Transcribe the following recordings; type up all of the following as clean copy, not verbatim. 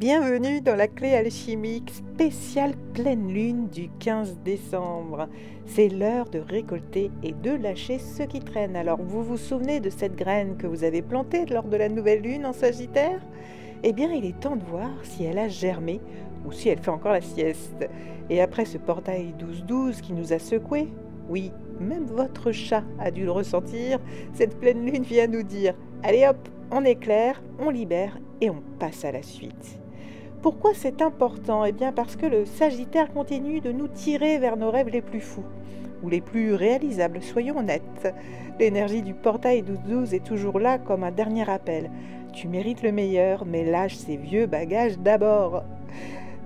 Bienvenue dans la clé alchimique spéciale pleine lune du 15 décembre. C'est l'heure de récolter et de lâcher ce qui traîne. Alors vous vous souvenez de cette graine que vous avez plantée lors de la nouvelle lune en Sagittaire? Eh bien il est temps de voir si elle a germé ou si elle fait encore la sieste. Et après ce portail 12-12 qui nous a secoués, oui, même votre chat a dû le ressentir, cette pleine lune vient nous dire « Allez hop, on éclaire, on libère et on passe à la suite ». Pourquoi c'est important? Eh bien parce que le Sagittaire continue de nous tirer vers nos rêves les plus fous, ou les plus réalisables, soyons honnêtes. L'énergie du portail 12-12 est toujours là comme un dernier appel. Tu mérites le meilleur, mais lâche ces vieux bagages d'abord.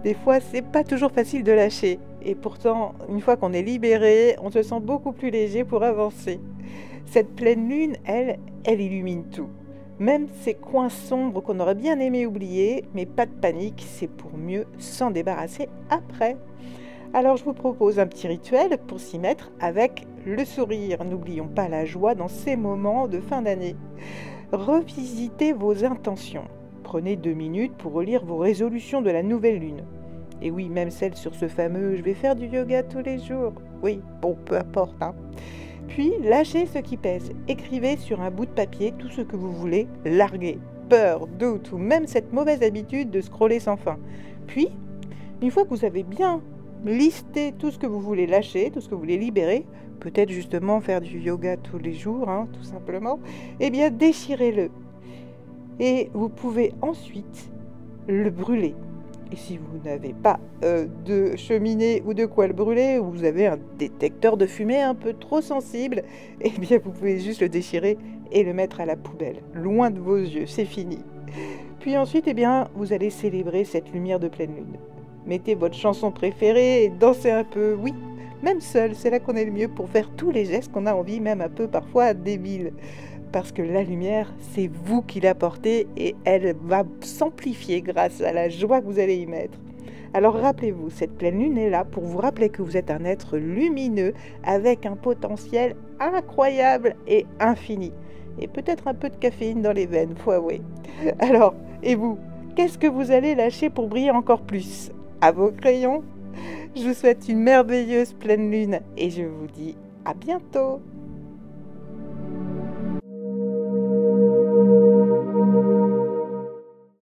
Des fois, c'est pas toujours facile de lâcher. Et pourtant, une fois qu'on est libéré, on se sent beaucoup plus léger pour avancer. Cette pleine lune, elle illumine tout. Même ces coins sombres qu'on aurait bien aimé oublier, mais pas de panique, c'est pour mieux s'en débarrasser après. Alors je vous propose un petit rituel pour s'y mettre avec le sourire. N'oublions pas la joie dans ces moments de fin d'année. Revisitez vos intentions. Prenez 2 minutes pour relire vos résolutions de la nouvelle lune. Et oui, même celles sur ce fameux « je vais faire du yoga tous les jours ». Oui, bon, peu importe, hein. Puis, lâchez ce qui pèse. Écrivez sur un bout de papier tout ce que vous voulez larguer. Peur, doute ou même cette mauvaise habitude de scroller sans fin. Puis, une fois que vous avez bien listé tout ce que vous voulez lâcher, tout ce que vous voulez libérer, peut-être justement faire du yoga tous les jours, hein, tout simplement, eh bien déchirez-le. Et vous pouvez ensuite le brûler. Et si vous n'avez pas de cheminée ou de quoi le brûler, ou vous avez un détecteur de fumée un peu trop sensible, eh bien vous pouvez juste le déchirer et le mettre à la poubelle, loin de vos yeux, c'est fini. Puis ensuite, eh bien, vous allez célébrer cette lumière de pleine lune. Mettez votre chanson préférée et dansez un peu, oui, même seul, c'est là qu'on est le mieux pour faire tous les gestes qu'on a envie, même un peu parfois débiles. Parce que la lumière, c'est vous qui l'apportez et elle va s'amplifier grâce à la joie que vous allez y mettre. Alors rappelez-vous, cette pleine lune est là pour vous rappeler que vous êtes un être lumineux avec un potentiel incroyable et infini. Et peut-être un peu de caféine dans les veines, faut avouer. Alors, et vous, qu'est-ce que vous allez lâcher pour briller encore plus? À vos crayons? Je vous souhaite une merveilleuse pleine lune et je vous dis à bientôt.